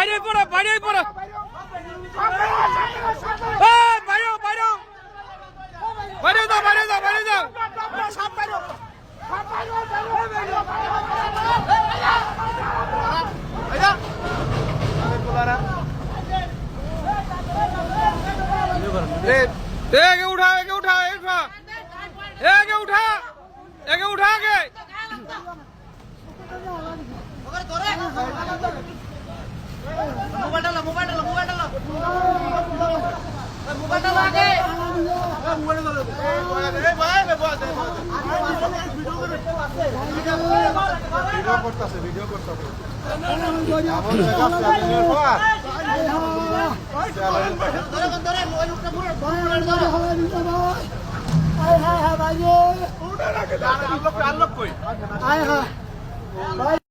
বাইরে পড়ো বাইরে পড়ো বাইরে বাইরে বাইরে যাও বাইরে যাও বাইরে যাও সব বাইরে एके उठा एके उठा एके उठा एके उठा के मोबाइल डालो मोबाइल डालो मोबाइल डालो मोबाइल डालो आगे मोबाइल डालो ए भाई मैं बोल दे वीडियो করতেছে আমার জায়গা ফ্যামিলির পর ধরে ওই লোকটা মোবাইল ধরে হায় হায় হায় ভাই ওটা রাখে আনলক কই হায় হায়